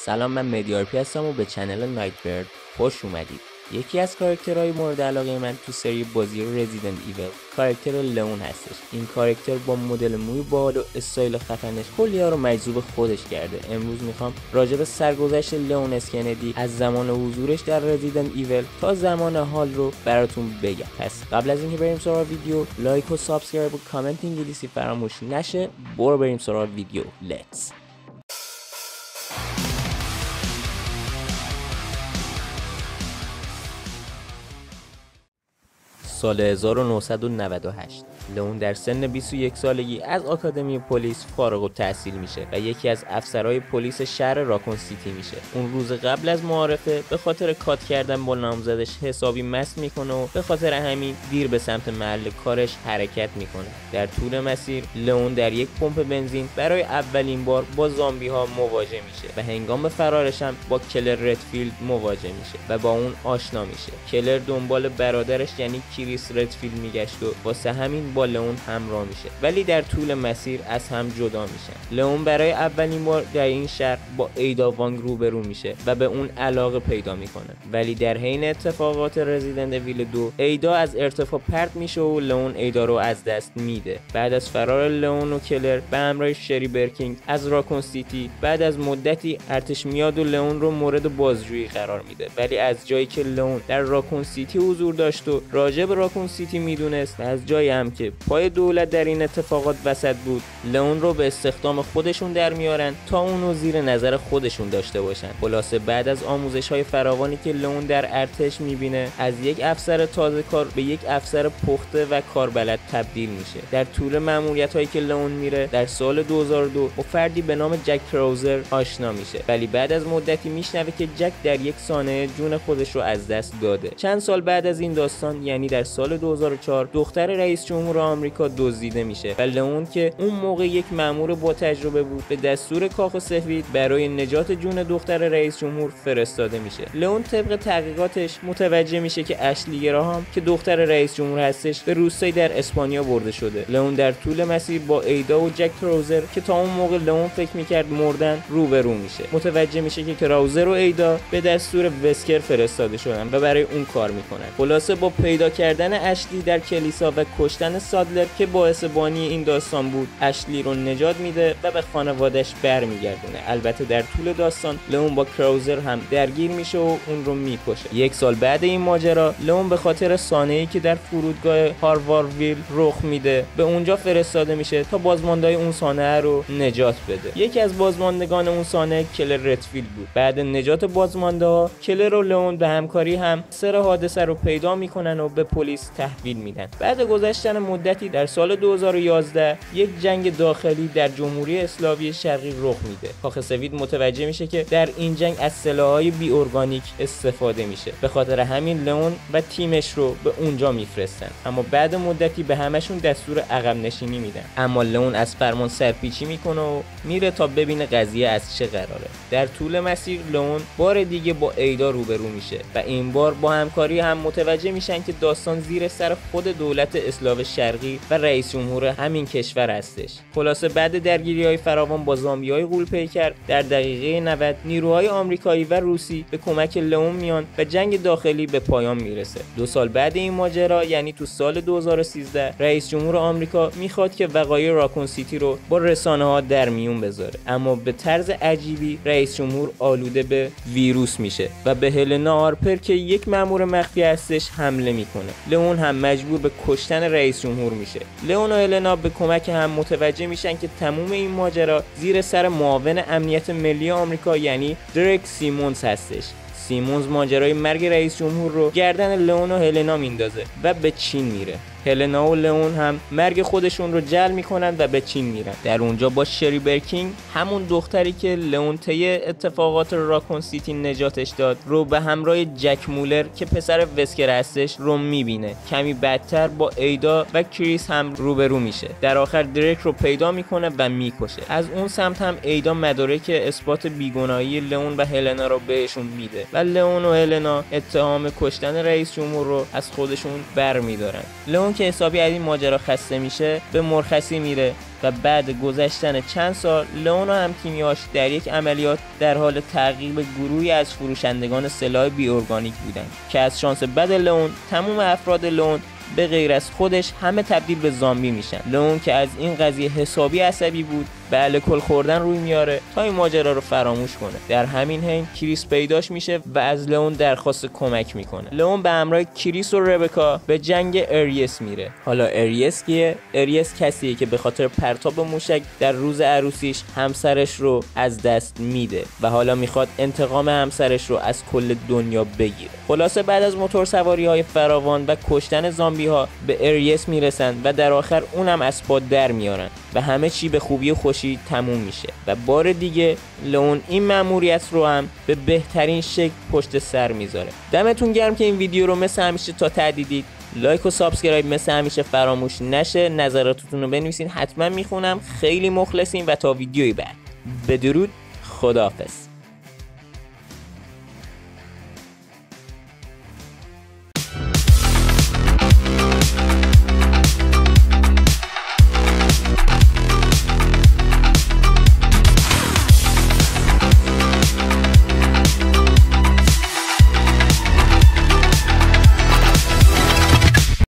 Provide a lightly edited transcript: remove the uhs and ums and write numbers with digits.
سلام، من مدیارپی هستم و به چنل نایتبرد خوش اومدید. یکی از کاراکترهای مورد علاقه من تو سری بازی رزیدنت ایول کاراکتر لئون هستش. این کاراکتر با مدل موی باحال و استایل خفنش کلی‌ها رو مجذوب خودش کرده. امروز میخوام راجع به سرگذشت لئون اس کندی از زمان حضورش در رزیدنت ایول تا زمان حال رو براتون بگم. پس قبل از اینکه بریم سراغ ویدیو، لایک و سابسکرایب و کامنت انگلیسی فراموش نشه. برو بریم سراغ ویدیو. لیتس. سال 1998 لئون در سن 21 سالگی از آکادمی پلیس فارغ التحصیل میشه و یکی از افسرهای پلیس شهر راکون سیتی میشه. اون روز قبل از معارفه به خاطر کات کردن با نامزدش حسابی مست میکنه و به خاطر همین دیر به سمت محل کارش حرکت میکنه. در طول مسیر لئون در یک پمپ بنزین برای اولین بار با زامبی ها مواجه میشه و هنگام فرارش هم با کلر ردفیلد مواجه میشه و با اون آشنا میشه. کلر دنبال برادرش یعنی کریس ردفیلد میگشت و واسه همین با لئون همراه میشه، ولی در طول مسیر از هم جدا میشن. لئون برای اولین بار در این شهر با ایدا وانگ روبرو میشه و به اون علاقه پیدا میکنه، ولی در حین اتفاقات رزیدنت ایول 2 ایدا از ارتفاع پرت میشه و لئون ایدا رو از دست میده. بعد از فرار لئون و کلر به همراه شری برکینگ از راکون سیتی بعد از مدتی ارتش میاد و لئون رو مورد بازجویی قرار میده، ولی از جایی که لئون در راکون سیتی حضور داشت و راجع به راکون سیتی میدونست و از جایی هم که پای دولت در این اتفاقات وسط بود، لئون رو به استخدام خودشون در میارن تا اونو زیر نظر خودشون داشته باشن. خلاصه بعد از آموزش‌های فراوانی که لئون در ارتش میبینه، از یک افسر تازه کار به یک افسر پخته و کاربلد تبدیل میشه. در طول مأموریت‌هایی که لئون میره در سال 2002 با فردی به نام جک کراوزر آشنا میشه، ولی بعد از مدتی میشنوه که جک در یک ثانیه جون خودش رو از دست داده. چند سال بعد از این داستان، یعنی در سال 2004، دختر رئیس جمهور آمریکا دزدیده میشه و لئون که اون موقع یک مأمور با تجربه بود، به دستور کاخ سفید برای نجات جون دختر رئیس جمهور فرستاده میشه. لئون طبق تحقیقاتش متوجه میشه که اشلی گراهام که دختر رئیس جمهور هستش به روستایی در اسپانیا برده شده. لئون در طول مسیر با ایدا و جک کراوزر که تا اون موقع لئون فکر میکرد مردن روبرو میشه. متوجه میشه که کراوزر و ایدا به دستور وسکر فرستاده شدن و برای اون کار میکنن. خلاصه با پیدا کردن اشلی در کلیسا و کشتن سادلر که باعث بانی این داستان بود، اشلی رو نجات میده و به خانواده‌اش برمیگردونه. البته در طول داستان لئون با کراوزر هم درگیر میشه و اون رو میکشه. یک سال بعد این ماجرا، لئون به خاطر سانحه‌ای که در فرودگاه هاروارویل رخ میده به اونجا فرستاده میشه تا بازمانده‌های اون سانحه رو نجات بده. یکی از بازماندگان اون سانحه کلر ردفیلد بود. بعد نجات بازمانده‌ها، کلر و لئون به همکاری هم سر حادثه رو پیدا میکنن و به پلیس تحویل میدن. بعد گذشتن مدتی در سال 2011 یک جنگ داخلی در جمهوری اسلاوی شرقی رخ میده. کاخ سفید متوجه میشه که در این جنگ از سلاح‌های بی ارگانیک استفاده میشه. به خاطر همین لئون و تیمش رو به اونجا میفرستن، اما بعد مدتی به همشون دستور عقب نشینی میدن. اما لئون از فرمان سرپیچی میکنه و میره تا ببینه قضیه از چه قراره. در طول مسیر لئون بار دیگه با ایدا روبرو میشه و این بار با همکاری هم متوجه میشن که داستان زیر سر خود دولت اسلاو شرقی و رئیس جمهور همین کشور هستش. خلاصه بعد درگیری‌های فراوان با زامبی‌های غول‌پیکر در دقیقه 90 نیروهای آمریکایی و روسی به کمک لئون میان و جنگ داخلی به پایان میرسه. 2 سال بعد این ماجرا، یعنی تو سال 2013، رئیس جمهور آمریکا میخواد که وقایع راکون سیتی رو با رسانه‌ها در میون بذاره، اما به طرز عجیبی رئیس جمهور آلوده به ویروس میشه و به هلنا هارپر که یک مأمور مخفی هستش حمله میکنه. لئون هم مجبور به کشتن رئیس جمهور میشه. لئون و هلنا به کمک هم متوجه میشن که تموم این ماجرا زیر سر معاون امنیت ملی آمریکا یعنی دریک سیمونز هستش. سیمونز ماجرای مرگ رئیس جمهور رو گردن لئون و هلنا میندازه و به چین میره. هلنا و لئون هم مرگ خودشون رو جل میکنن و به چین میرن. در اونجا با شری برکینگ، همون دختری که لئون طی اتفاقات راکون سیتی نجاتش داد، رو به همراه جک مولر که پسر وسکر هستش رو میبینه. کمی بعدتر با ایدا و کریس هم روبرو میشه. در آخر دریک رو پیدا میکنه و میکشه. از اون سمت هم ایدا مدارک اثبات بیگناهی لئون و هلنا رو بهشون میده و لئون و هلنا اتهام کشتن رئیس جمهور رو از خودشون برمیدارن. لئون که حسابی از این ماجرا خسته میشه، به مرخصی میره و بعد گذشتن چند سال لئون و هم‌تیمی‌هاش در یک عملیات در حال تعقیب گروهی از فروشندگان سلاح بی‌ارگانیک بودند که از شانس بد لئون تمام افراد لئون به غیر از خودش همه تبدیل به زامبی میشن. لئون که از این قضیه حسابی عصبی بود به الکل خوردن روی میاره تا این ماجرا رو فراموش کنه. در همین حین کریس پیداش میشه و از لئون درخواست کمک میکنه. لئون به همراه کریس و ربکا به جنگ اریس میره. حالا اریس کیه؟ اریس کسیه که به خاطر پرتاب موشک در روز عروسیش همسرش رو از دست میده و حالا میخواد انتقام همسرش رو از کل دنیا بگیره. خلاصه بعد از موتورسواری های فراوان و کشتن زامبی ها به اریس میرسن و در آخر اونم از پا در میارن و همه چی به خوبی و خوشی تموم میشه و بار دیگه لئون این مأموریت رو هم به بهترین شکل پشت سر میذاره. دمتون گرم که این ویدیو رو مثل همیشه تا ته دیدید. لایک و سابسکرایب مثل همیشه فراموش نشه. نظراتتون رو بنویسین، حتما میخونم. خیلی مخلصیم و تا ویدیوی بعد. بدرود، خداحافظ.